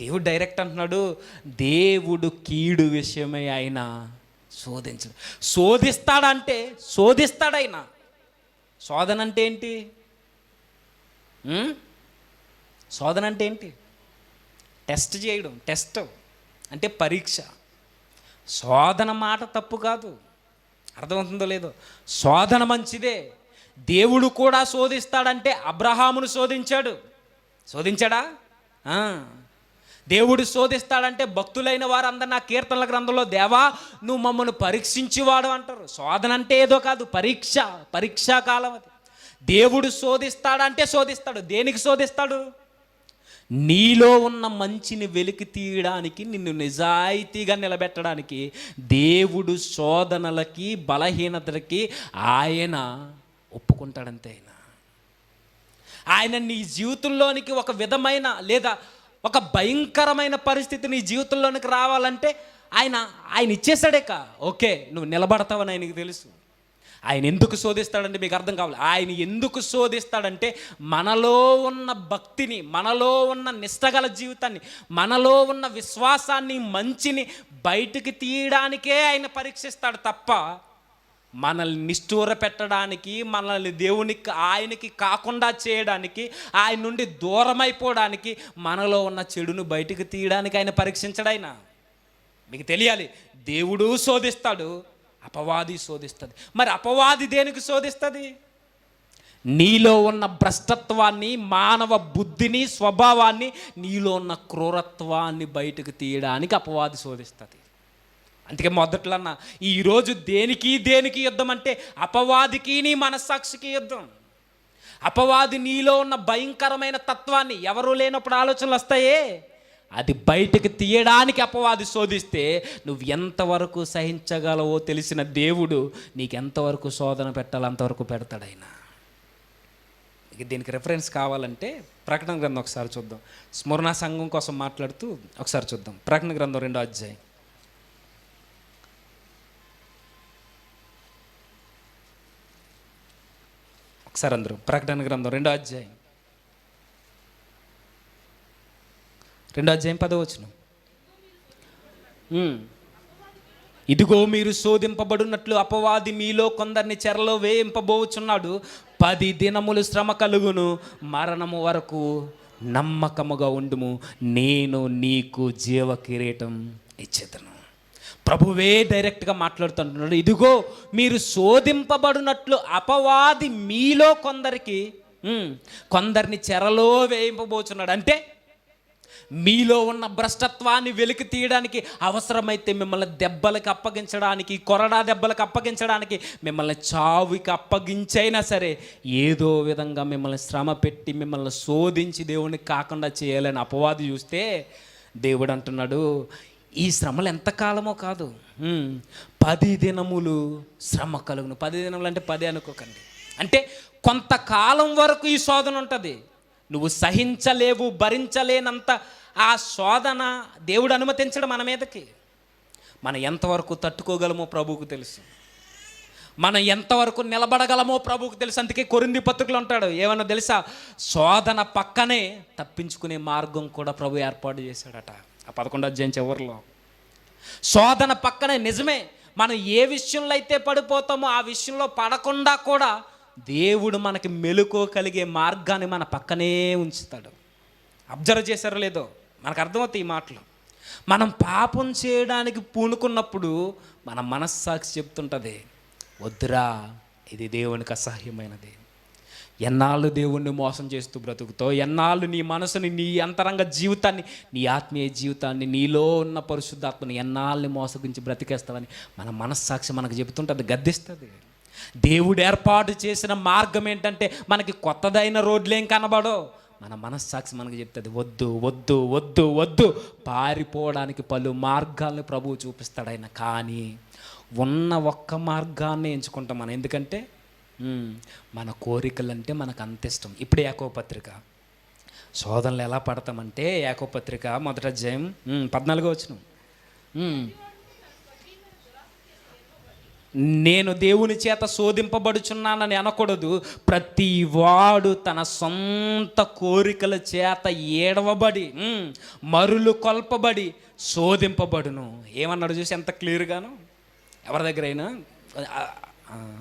దేవుడు డైరెక్ట్ అంటున్నాడు, దేవుడు కీడు విషయమై ఆయన శోధించడు. శోధిస్తాడంటే శోధిస్తాడైనా. శోధన అంటే ఏంటి? శోధన అంటే ఏంటి? టెస్ట్ చేయడం. టెస్ట్ అంటే పరీక్ష. శోధన మాట తప్పు కాదు, అర్థమవుతుందో లేదో. శోధన మంచిదే. దేవుడు కూడా శోధిస్తాడంటే అబ్రహామును శోధించాడా? దేవుడు శోధిస్తాడంటే భక్తులైన వారందరూ నా కీర్తనల గ్రంథంలో, దేవా నువ్వు మమ్మల్ని పరీక్షించేవాడు అంటారు. శోధన అంటే ఏదో కాదు, పరీక్షా కాలం అది. దేవుడు శోధిస్తాడంటే శోధిస్తాడు. దేనికి శోధిస్తాడు? నీలో ఉన్న మంచిని వెలికి తీయడానికి, నిన్ను నిజాయితీగా నిలబెట్టడానికి దేవుడు శోధనలకి, బలహీనతలకి ఆయన ఒప్పుకుంటాడంతే. ఆయన నీ జీవితంలోనికి ఒక విధమైన లేదా ఒక భయంకరమైన పరిస్థితి నీ జీవితంలోనికి రావాలంటే ఆయన ఇచ్చేసాడేక. ఓకే, నువ్వు నిలబడతావని ఆయనకి తెలుసు. ఆయన ఎందుకు శోధిస్తాడంటే మీకు అర్థం కావాలి. ఆయన ఎందుకు శోధిస్తాడంటే మనలో ఉన్న భక్తిని, మనలో ఉన్న నిష్టగల జీవితాన్ని, మనలో ఉన్న విశ్వాసాన్ని, మంచిని బయటికి తీయడానికే ఆయన పరీక్షిస్తాడు తప్ప మనల్ని నిష్ఠూర పెట్టడానికి, మనల్ని ఆయనకి కాకుండా చేయడానికి, ఆయన నుండి దూరం అయిపోవడానికి, మనలో ఉన్న చెడును బయటికి తీయడానికి ఆయన పరీక్షించడు. ఆయన మీకు తెలియాలి, దేవుడు శోధిస్తాడు, అపవాది శోధిస్తుంది. మరి అపవాది దేనికి శోధిస్తుంది? నీలో ఉన్న భ్రష్టత్వాన్ని, మానవ బుద్ధిని, స్వభావాన్ని, నీలో ఉన్న క్రూరత్వాన్ని బయటకు తీయడానికి అపవాది శోధిస్తుంది. అందుకే మొదట్లో అన్న, ఈరోజు దేనికి యుద్ధం అంటే అపవాదికి నీ మనస్సాక్షికి యుద్ధం. అపవాది నీలో ఉన్న భయంకరమైన తత్వాన్ని, ఎవరు లేనప్పుడు ఆలోచనలు వస్తాయే, అది బయటకు తీయడానికి అపవాది శోధిస్తే నువ్వు ఎంతవరకు సహించగలవో తెలిసిన దేవుడు నీకు ఎంతవరకు శోధన పెట్టాలో అంతవరకు పెడతాడు ఆయన. దీనికి రెఫరెన్స్ కావాలంటే ప్రకటన గ్రంథం ఒకసారి చూద్దాం. స్మరణ సంఘం కోసం మాట్లాడుతూ ఒకసారి చూద్దాం. ప్రకటన గ్రంథం 2వ అధ్యాయం. ఒకసారి అందరూ ప్రకటన గ్రంథం 2వ అధ్యాయం 10వ వచనం. ఇదిగో మీరు శోధింపబడినట్లు అపవాది మీలో కొందరిని చెరలో వేయింపబోచున్నాడు. 10 దినములు శ్రమ కలుగును, మరణము వరకు నమ్మకముగా ఉండుము, నేను నీకు జీవ కిరీటం ఇచ్చేదను. ప్రభువే డైరెక్ట్గా మాట్లాడుతుంటున్నాడు. ఇదిగో మీరు శోధింపబడినట్లు అపవాది మీలో కొందరిని చెరలో వేయింపబోచున్నాడు. అంటే మీలో ఉన్న భ్రష్టత్వాన్ని వెలికి తీయడానికి, అవసరమైతే మిమ్మల్ని దెబ్బలకు అప్పగించడానికి, కొరడా దెబ్బలకు అప్పగించడానికి, మిమ్మల్ని చావుకి అప్పగించైనా సరే ఏదో విధంగా మిమ్మల్ని శ్రమ పెట్టి, మిమ్మల్ని శోధించి దేవునికి కాకుండా చేయాలని అపవాది చూస్తే, దేవుడు అంటున్నాడు ఈ శ్రమలు ఎంతకాలమో కాదు, 10 దినములు శ్రమ కలుగును. 10 దినములు అంటే 10 అనుకోకండి, అంటే కొంతకాలం వరకు ఈ శోధన ఉంటుంది. నువ్వు సహించలేవు, భరించలేనంత ఆ శోధన దేవుడు అనుమతించడం మన మీదకి. మనం ఎంతవరకు తట్టుకోగలమో ప్రభువుకు తెలుసు, మనం ఎంతవరకు నిలబడగలమో ప్రభువుకు తెలుసు. అందుకే కొరింథీ పత్రికలో ఉంటాడు, ఏమన్నా తెలుసా, శోధన పక్కనే తప్పించుకునే మార్గం కూడా ప్రభు ఏర్పాటు చేశాడట. ఆ 11వ అధ్యాయం చివరిలో శోధన పక్కనే నిజమే, మనం ఏ విషయంలో అయితే పడిపోతామో ఆ విషయంలో పడకుండా కూడా దేవుడు మనకి మెలకువ కలిగే మార్గాన్ని మన పక్కనే ఉంచుతాడు. అబ్జర్వ్ చేశారో లేదో, మనకు అర్థమవుతాయి ఈ మాటలు. మనం పాపం చేయడానికి పూనుకున్నప్పుడు మన మనస్సాక్షి చెప్తుంటుంది, వద్దురా, ఇది దేవునికి అసహ్యమైనది. ఎన్నాళ్ళు దేవుణ్ణి మోసం చేస్తూ బ్రతుకుతో, ఎన్నాళ్ళు నీ మనసుని, నీ అంతరంగ జీవితాన్ని, నీ ఆత్మీయ జీవితాన్ని, నీలో ఉన్న పరిశుద్ధాత్మని ఎన్నాళ్ళని మోసగించి బ్రతికేస్తావని మన మనస్సాక్షి మనకు చెబుతుంటుంది, గద్దిస్తుంది. దేవుడు ఏర్పాటు చేసిన మార్గం ఏంటంటే మనకి కొత్తదైన రోడ్లేం కనబడో, మన మనస్సాక్షి మనకు చెప్తుంది, వద్దు వద్దు వద్దు వద్దు. పారిపోవడానికి పలు మార్గాలను ప్రభువు చూపిస్తాడు ఆయన. కానీ ఉన్న ఒక్క మార్గాన్ని ఎంచుకుంటాం మనం. ఎందుకంటే మన కోరికలంటే మనకు అంత ఇష్టం. ఇప్పుడు యాకోబు పత్రిక శోధనలు ఎలా పడతామంటే, యాకోబు పత్రిక 1వ అధ్యాయం 14వ వచనం, నేను దేవుని చేత శోధింపబడుచున్నానని అనకూడదు, ప్రతి వాడు తన సొంత కోరికల చేత ఏడవబడి మరులు కొల్పబడి శోధింపబడును. ఏమన్నాడు చూసి ఎంత క్లియర్గాను. ఎవరి దగ్గర అయినా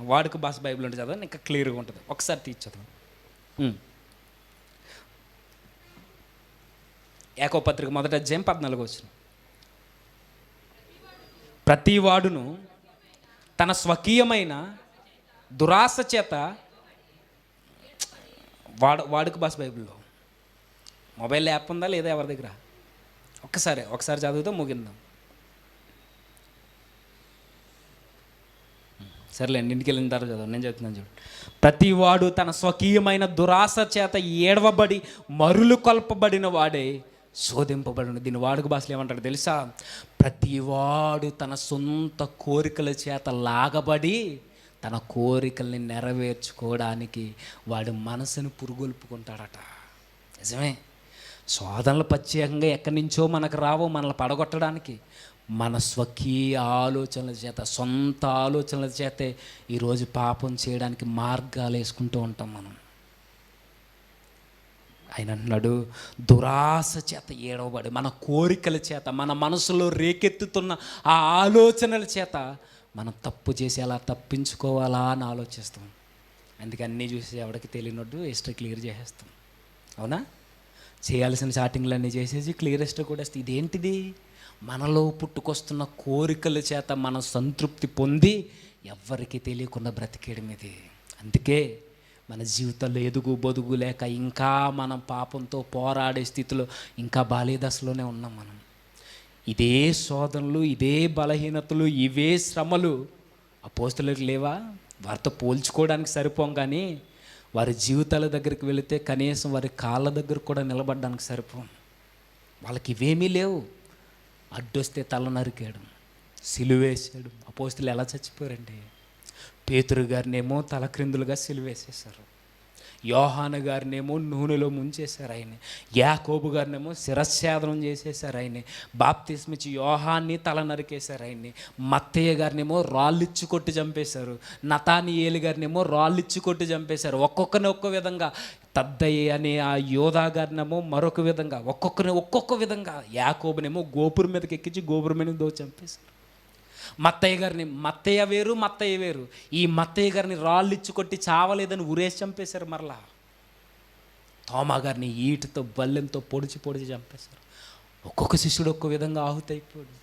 వాడుక భాష బైబిల్ ఉంటుంది చదవండి, ఇంకా క్లియర్గా ఉంటుంది. ఒకసారి తీసి చదవండి. యాకోబు పత్రిక 1వ అధ్యాయం 14వ వచనం, ప్రతి వాడును తన స్వకీయమైన దురాశ చేత, వాడుక భాష బైబిల్లో మొబైల్ యాప్ ఉందా లేదా ఎవరి దగ్గర? ఒకసారి చదువుతూ ముగిందాం. సరేలేండి, ఇంటికి వెళ్ళిన తర్వాత చదువు, నేను చెప్తున్నాను చూడు. ప్రతి వాడు తన స్వకీయమైన దురాశ చేత ఏడవబడి మరులు కొల్పబడిన వాడే శోధింపబడిన. దీని వాడుక భాషలో ఏమంటాడు తెలుసా? ప్రతివాడు తన సొంత కోరికల చేత లాగబడి తన కోరికల్ని నెరవేర్చుకోవడానికి వాడి మనసును పురుగొల్పుకుంటాడట. నిజమే, శోధనలు ప్రత్యేకంగా ఎక్కడి నుంచో మనకు రావో మనల్ని పడగొట్టడానికి. మన స్వకీయ ఆలోచనల చేత, సొంత ఆలోచనల చేతే ఈరోజు పాపం చేయడానికి మార్గాలు వేసుకుంటూ ఉంటాం మనం. ఆయన అంటున్నాడు, దురాశ చేత ఏడవబడి, మన కోరికల చేత, మన మనసులో రేకెత్తుతున్న ఆ ఆలోచనల చేత మనం తప్పు చేసి ఎలా తప్పించుకోవాలా అని ఆలోచిస్తాం. అందుకే అన్నీ చూసి ఎవరికి తెలియనట్టు హిస్టరీ క్లియర్ చేసేస్తాం. అవునా? చేయాల్సిన చాటింగ్లన్నీ చేసేసి క్లియర్ హిస్టరీ కూడా వస్తుంది. ఇదేంటిది? మనలో పుట్టుకొస్తున్న కోరికల చేత మనం సంతృప్తి పొంది ఎవ్వరికీ తెలియకుండా బ్రతికేయడం ఇది. అందుకే మన జీవితంలో ఎదుగు బొదుగు లేక ఇంకా మనం పాపంతో పోరాడే స్థితిలో ఇంకా బాల్యదశలోనే ఉన్నాం మనం. ఇదే శోధనలు, ఇదే బలహీనతలు, ఇవే శ్రమలు అపోస్తలులకు లేవా? వారితో పోల్చుకోవడానికి సరిపోం. కానీ వారి జీవితాల దగ్గరికి వెళితే కనీసం వారి కాళ్ళ దగ్గర కూడా నిలబడడానికి సరిపోం. వాళ్ళకి ఇవేమీ లేవు. అడ్డొస్తే తల నరికేయడం, సిలువేసాడు. అపోస్తలు ఎలా చచ్చిపోయారండి? పేతురు గారినేమో తలక్రిందులుగా సిలువేసేశారు, యోహాను గారినేమో నూనెలో ముంచేశారు ఆయన్ని, యాకోబు గారినేమో శిరఛేదనం చేసేశారు ఆయన్ని, బాప్తిస్మిచ్చి యోహాన్ని తల నరికేశారు ఆయన్ని, మత్తయ్య గారినేమో రాళ్ళిచ్చి కొట్టి చంపేశారు, నతానియేలు గారినేమో రాళ్ళిచ్చి కొట్టి చంపేశారు. ఒక్కొక్కరిని ఒక్కో విధంగా, తద్దయ్య అనే ఆ యోధా గారినేమో మరొక విధంగా, ఒక్కొక్కరిని ఒక్కొక్క విధంగా. యాకోబునేమో గోపురం మీదకి ఎక్కించి గోపురం మీద దో చంపేశారు. మత్తయ్య గారిని, మత్తయ్య వేరు, ఈ మత్తయ్య గారిని రాళ్ళు ఇచ్చి కొట్టి చావలేదని ఉరేసి చంపేశారు. మరలా తోమా గారిని ఈటుతో బల్లెంతో పొడిచి చంపేశారు. ఒక్కొక్క శిష్యుడు ఒక్కో విధంగా ఆహుతైపోయాడు.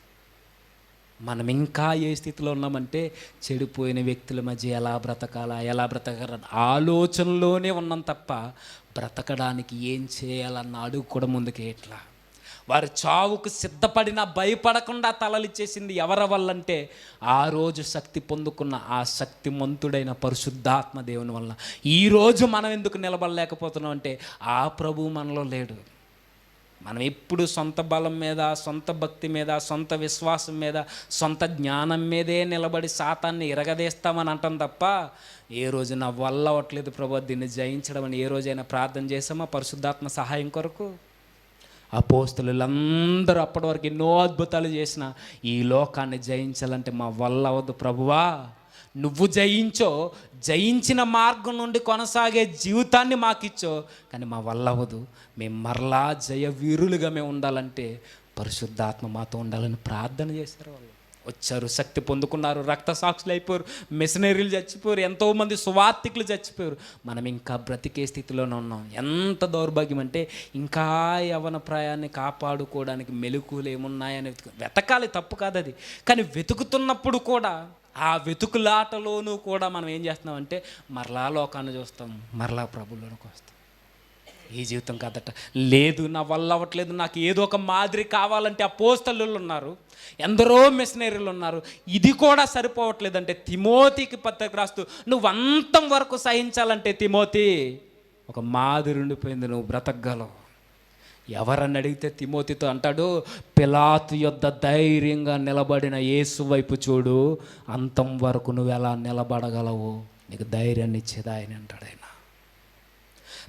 మనం ఇంకా ఏ స్థితిలో ఉన్నామంటే చెడిపోయిన వ్యక్తుల మధ్య ఎలా బ్రతకాల ఆలోచనలోనే ఉన్నాం తప్ప బ్రతకడానికి ఏం చేయాలన్న అడుగు కూడా ముందుకే ఎట్లా. వారి చావుకు సిద్ధపడినా భయపడకుండా తలలిచ్చేసింది ఎవరి వల్లంటే ఆ రోజు శక్తి పొందుకున్న ఆ శక్తిమంతుడైన పరిశుద్ధాత్మ దేవుని వల్ల. ఈరోజు మనం ఎందుకు నిలబడలేకపోతున్నాం అంటే ఆ ప్రభువు మనలో లేడు. మనం ఎప్పుడు సొంత బలం మీద, సొంత భక్తి మీద, సొంత విశ్వాసం మీద, సొంత జ్ఞానం మీదే నిలబడి సాతాన్ని ఇరగదీస్తామని అంటాం తప్ప ఏ రోజు నా వల్ల అవట్లేదు ప్రభు దీన్ని జయించడం అని ఏ రోజైనా ప్రార్థన చేసామా పరిశుద్ధాత్మ సహాయం కొరకు? అపోస్తలులందరూ అప్పటి వరకు ఎన్నో అద్భుతాలు చేసిన ఈ లోకాన్ని జయించాలంటే మా వల్ల అవద్దు ప్రభువా, నువ్వు జయించిన మార్గం నుండి కొనసాగే జీవితాన్ని మాకిచ్చో, కానీ మా వల్ల అవ్వదు. మేము మరలా జయ వీరులుగా మేము ఉండాలంటే పరిశుద్ధాత్మ మాతో ఉండాలని ప్రార్థన చేశారు. వాళ్ళు వచ్చారు, శక్తి పొందుకున్నారు, రక్త సాక్షులు అయిపోయారు, మిషనరీలు చచ్చిపోయారు, ఎంతోమంది సువార్థికులు చచ్చిపోయారు. మనం ఇంకా బ్రతికే స్థితిలోనే ఉన్నాం. ఎంత దౌర్భాగ్యం అంటే ఇంకా యవ్వన ప్రాయాన్ని కాపాడుకోవడానికి మెలకువలు ఏమున్నాయని వెతకాలి, తప్పు కాదు అది. కానీ వెతుకుతున్నప్పుడు కూడా ఆ వెతుకులాటలోనూ కూడా మనం ఏం చేస్తున్నామంటే మరలా లోకాన్ని చూస్తాం, మరలా ప్రభువులోనికి వస్తాం. ఈ జీవితం కాదట, లేదు నా వల్ల అవ్వట్లేదు, నాకు ఏదో ఒక మాదిరి కావాలంటే అపోస్తలులు ఉన్నారు, ఎందరో మిషనరీలు ఉన్నారు, ఇది కూడా సరిపోవట్లేదంటే తిమోతికి పత్రిక రాస్తూ నువ్వు అంతం వరకు సహించాలంటే తిమోతి ఒక మాదిరి ఉండిపోయింది, నువ్వు బ్రతకగలవు. ఎవరని అడిగితే తిమోతితో అంటాడు, పిలాతు యొద్ద ధైర్యంగా నిలబడిన యేసు వైపు చూడు, అంతం వరకు నువ్వు ఎలా నిలబడగలవు, నీకు ధైర్యాన్ని ఇచ్చేది ఆయన అంటాడు. ఆయన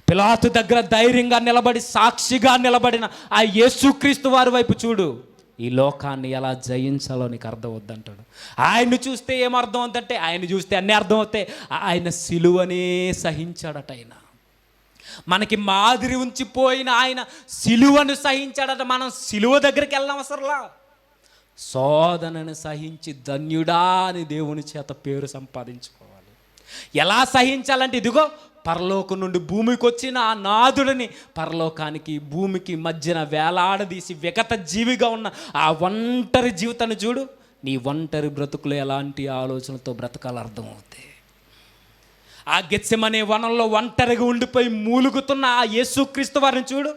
పిలాతు దగ్గర ధైర్యంగా నిలబడి సాక్షిగా నిలబడిన ఆ యేసుక్రీస్తు వారి వైపు చూడు, ఈ లోకాన్ని ఎలా జయించాలో నీకు అర్థం అవుద్దంటాడు. ఆయన్ని చూస్తే ఏమర్థం అవుతుందంటే, ఆయన చూస్తే అన్నీ అర్థం అవుతాయి. ఆయన సిలువనే సహించాడట. ఆయన మనకి మాదిరి ఉంచిపోయిన ఆయన సిలువను సహించాడట. మనం సిలువ దగ్గరికి వెళ్ళడం అవసరంలా, శోధనను సహించి ధన్యుడా అని దేవుని చేత పేరు సంపాదించుకోవాలి. ఎలా సహించాలంటే ఇదిగో పరలోకం నుండి భూమికి వచ్చిన ఆ నాథుడిని పరలోకానికి భూమికి మధ్యన వేలాడదీసి విగత జీవిగా ఉన్న ఆ ఒంటరి జీవితాన్ని చూడు. నీ ఒంటరి బ్రతుకులు ఎలాంటి ఆలోచనలతో బ్రతకాలో అర్థమవుతాయి. ఆ గెత్సెమనే వనంలో ఒంటరిగా ఉండిపోయి మూలుగుతున్న ఆ యేసుక్రీస్తు వారిని చూడు.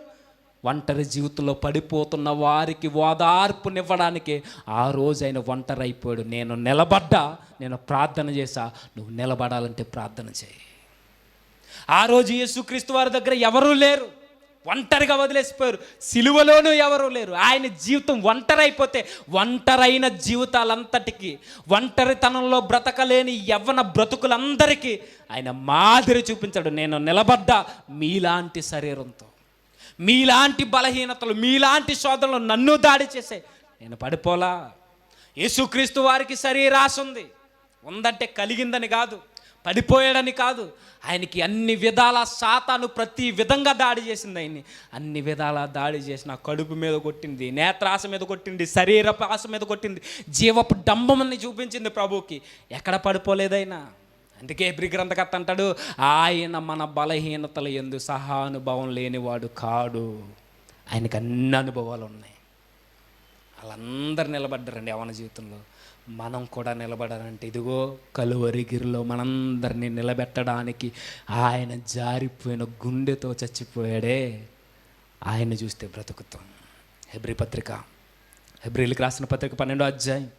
ఒంటరి జీవితంలో పడిపోతున్న వారికి ఓదార్పునివ్వడానికి ఆ రోజు ఆయన ఒంటరి అయిపోయాడు. నేను నిలబడ్డా, నేను ప్రార్థన చేశా, నువ్వు నిలబడాలంటే ప్రార్థన చేయి. ఆ రోజు యేసుక్రీస్తు వారి దగ్గర ఎవరూ లేరు, ఒంటరిగా వదిలేసిపోయారు. సిలువలోనూ ఎవరూ లేరు. ఆయన జీవితం ఒంటరి అయిపోతే ఒంటరైన జీవితాలంతటికీ, ఒంటరితనంలో బ్రతకలేని యవ్వన బ్రతుకులందరికీ ఆయన మాదిరి చూపించాడు. నేను నిలబడ్డా మీలాంటి శరీరంతో, మీలాంటి బలహీనతలు, మీలాంటి శోధనలు నన్ను దాడి చేసే నేను పడిపోలా. యేసుక్రీస్తు వారికి శరీరాశ ఉంది, ఉందంటే కలిగిందని కాదు, పడిపోయాడని కాదు. ఆయనకి అన్ని విధాల సాతాను ప్రతి విధంగా దాడి చేసింది. ఆయన్ని అన్ని విధాల దాడి చేసిన కడుపు మీద కొట్టింది, నేత్రాశ మీద కొట్టింది, శరీరపు ఆశ మీద కొట్టింది, జీవపు డంబమని చూపించింది ప్రభువుకి. ఎక్కడ పడిపోలేదైనా. అందుకే హెబ్రీ గ్రంథకర్త అంటాడు, ఆయన మన బలహీనతల యందు సహానుభవం లేనివాడు కాడు. ఆయనకు అన్ని అనుభవాలు ఉన్నాయి. వాళ్ళందరూ నిలబడ్డారండి యవ్వన జీవితంలో. మనం కూడా నిలబడాలంటే ఇదిగో కలువరిగిరిలో మనందరినీ నిలబెట్టడానికి ఆయన జారిపోయిన గుండెతో చచ్చిపోయాడే, ఆయన చూస్తే బ్రతుకుతాం. హెబ్రీలకు రాసిన పత్రిక 12వ అధ్యాయం,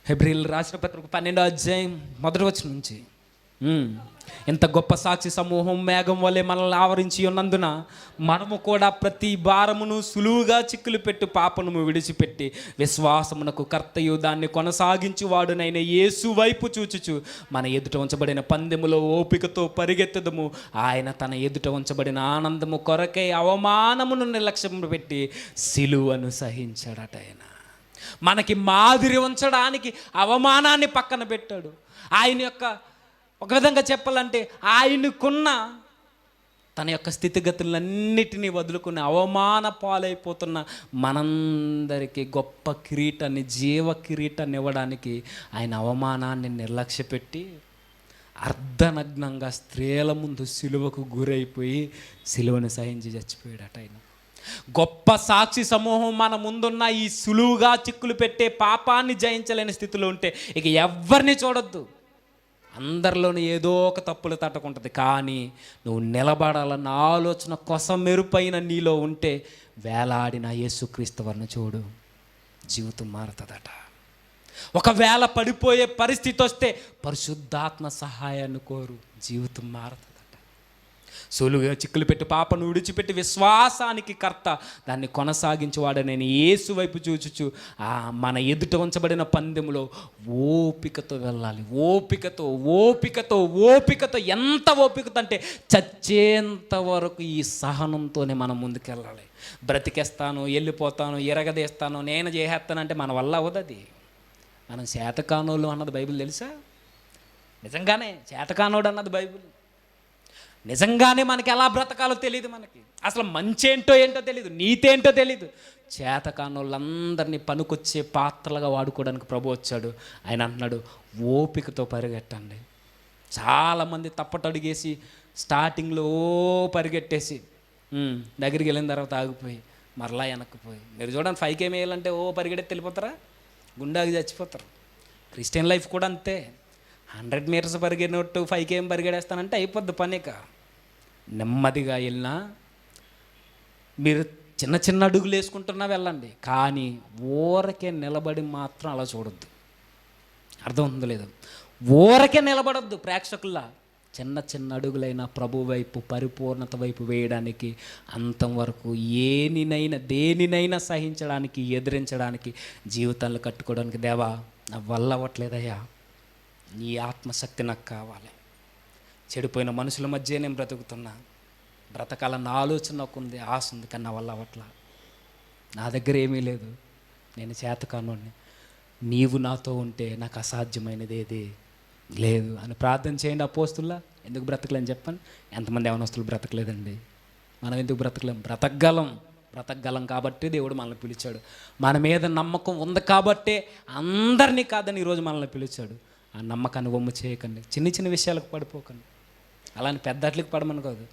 హెబ్రీలు రాసిన పత్రిక 12వ అధ్యాయం మొదటి వచనం నుంచి, ఇంత గొప్ప సాక్షి సమూహం మేఘం వలె మనల్ని ఆవరించి ఉన్నందున మనము కూడా ప్రతి భారమును సులువుగా చిక్కులు పెట్టి పాపను విడిచిపెట్టి విశ్వాసమునకు కర్తయు దాన్ని కొనసాగించువాడునైన యేసు వైపు చూచుచు మన ఎదుట ఉంచబడిన పందెములో ఓపికతో పరిగెత్తదము. ఆయన తన ఎదుట ఉంచబడిన ఆనందము కొరకై అవమానమును నిర్లక్ష్యం పెట్టి సిలువను సహించాడట. ఆయన మనకి మాదిరి ఉంచడానికి అవమానాన్ని పక్కన పెట్టాడు. ఆయన యొక్క ఒక విధంగా చెప్పాలంటే ఆయనకున్న తన యొక్క స్థితిగతులన్నిటినీ వదులుకుని అవమాన పాలైపోతున్న మనందరికీ గొప్ప కిరీటాన్ని, జీవ కిరీటాన్ని ఇవ్వడానికి ఆయన అవమానాన్ని నిర్లక్ష్యపెట్టి అర్ధనగ్నంగా స్త్రీల ముందు సిలువకు గురైపోయి సిలువను సహించి చచ్చిపోయాడట. ఆయన గొప్ప సాక్షి సమూహం మన ముందున్న ఈ సులువుగా చిక్కులు పెట్టే పాపాన్ని జయించలేని స్థితిలో ఉంటే ఇక ఎవరిని చూడొద్దు. అందరిలోనూ ఏదో ఒక తప్పులు తట్టుకుంటుంది. కానీ నువ్వు నిలబడాలన్న ఆలోచన కొస మెరుపైన నీలో ఉంటే వేలాడిన యేసుక్రీస్తు వారిని చూడు, జీవితం మారుతుందట. ఒకవేళ పడిపోయే పరిస్థితి వస్తే పరిశుద్ధాత్మ సహాయాన్ని కోరు, జీవితం మారుతుందట. సులువుగా చిక్కులు పెట్టి పాపను విడిచిపెట్టి విశ్వాసానికి కర్త దాన్ని కొనసాగించేవాడు నేను యేసు వైపు చూచుచు మన ఎదుట ఉంచబడిన పందెములో ఓపికతో వెళ్ళాలి. ఓపికతో ఓపికతో ఓపికతో, ఎంత ఓపికతో అంటే చచ్చేంత వరకు ఈ సహనంతోనే మనం ముందుకెళ్ళాలి. బ్రతికేస్తాను, వెళ్ళిపోతాను, ఎరగదేస్తాను, నేను చేసేస్తానంటే మన వల్ల అవ్వదు. మనం చేతకానోళ్ళు అన్నది బైబిల్ తెలుసా? నిజంగానే చేతకానోడు అన్నది బైబిల్. నిజంగానే మనకి ఎలా బ్రతకాలో తెలియదు, మనకి అసలు మంచి ఏంటో తెలియదు, నీతి ఏంటో తెలియదు. చేతకానోళ్ళందరినీ పనికొచ్చే పాత్రలుగా వాడుకోవడానికి ప్రభు వచ్చాడు. ఆయన అంటున్నాడు, ఓపికతో పరిగెట్టండి. చాలామంది తప్పటడుగేసి స్టార్టింగ్లో పరిగెట్టేసి దగ్గరికి వెళ్ళిన తర్వాత ఆగిపోయి మరలా వెనక్కిపోయి, మీరు చూడండి 5K వేయాలంటే పరిగెట్టి వెళ్ళిపోతారా, గుండాకి చచ్చిపోతారు. క్రిస్టియన్ లైఫ్ కూడా అంతే. 100 మీటర్స్ పరిగెడినట్టు 5K పరిగెడేస్తానంటే అయిపోద్ది పనిక. నెమ్మదిగా వెళ్ళినా, మీరు చిన్న చిన్న అడుగులు వేసుకుంటున్నా వెళ్ళండి, కానీ ఊరకే నిలబడి మాత్రం అలా చూడొద్దు. అర్థం ఉందో లేదు, ఊరకే నిలబడొద్దు ప్రేక్షకుల్లా. చిన్న చిన్న అడుగులైన ప్రభు వైపు, పరిపూర్ణత వైపు వేయడానికి, అంతం వరకు దేనినైనా సహించడానికి, ఎదిరించడానికి, జీవితాలు కట్టుకోవడానికి, దేవా నా వల్ల అవ్వట్లేదయ్యా, నీ ఆత్మశక్తి నాకు కావాలి. చెడిపోయిన మనుషుల మధ్య నేను బ్రతుకుతున్నా, బ్రతకాలన్న ఆలోచన నాకు ఉంది, ఆశ ఉంది, కానీ నా వల్ల అవ్వట్లా. నా దగ్గర ఏమీ లేదు, నేను చేతకానోడిని, నీవు నాతో ఉంటే నాకు అసాధ్యమైనది ఏది లేదు అని ప్రార్థన చేయండి. అపోస్తుల్లా ఎందుకు బ్రతకలేని చెప్పండి. ఎంతమంది యవనస్తులు బ్రతకలేదండి? మనం ఎందుకు బ్రతకలేం? బ్రతకగలం కాబట్టి దేవుడు మనల్ని పిలిచాడు. మన మీద నమ్మకం ఉంది కాబట్టే అందరినీ కాదని ఈరోజు మనల్ని పిలిచాడు. ఆ నమ్మకాన్ని వమ్ము చేయకండి, చిన్న చిన్న విషయాలకు పడిపోకండి, అలాని పెద్దట్లకి పడమని కాదు.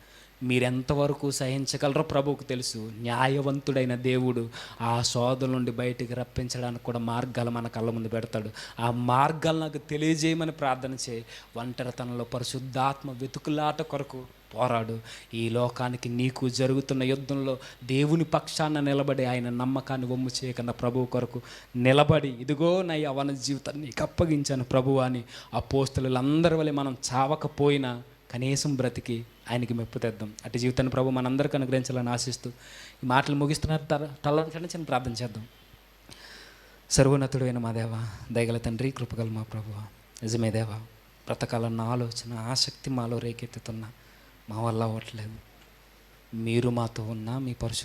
మీరు ఎంతవరకు సహించగలరో ప్రభువుకు తెలుసు. న్యాయవంతుడైన దేవుడు ఆ శోధన నుండి బయటికి రప్పించడానికి కూడా మార్గాలు మన కళ్ళ ముందు పెడతాడు. ఆ మార్గాలు నాకు తెలియజేయమని ప్రార్థన చేయి. ఒంటరితనంలో పరిశుద్ధాత్మ వెతుకులాట కొరకు పోరాడు. ఈ లోకానికి నీకు జరుగుతున్న యుద్ధంలో దేవుని పక్షాన నిలబడి, ఆయన నమ్మకాన్ని వమ్ము చేయకన్నా ప్రభువు కొరకు నిలబడి, ఇదిగో నా యవ్వన జీవితాన్ని నీకు అప్పగించాను ప్రభువా అని అపోస్తలులందరి వలె మనం చావకపోయినా కనీసం బ్రతికి ఆయనకి మెప్పు తెద్దాం. అటు జీవితాన్ని ప్రభు మనందరికీ అనుగ్రహించాలని ఆశిస్తూ ఈ మాటలు ముగిస్తున్నారు. తలని చిన్న ప్రార్థన చేద్దాం. సర్వోన్నతుడైన మా దేవ, దయగల తండ్రి, కృపగల మా ప్రభువా, నిజమే దేవా, బ్రతకాలన్న ఆలోచన, ఆసక్తి మాలో రేకెత్తుతున్నా మా వల్ల అవ్వట్లేదు. మీరు మాతో ఉన్నా, మీ పరిశుద్ధ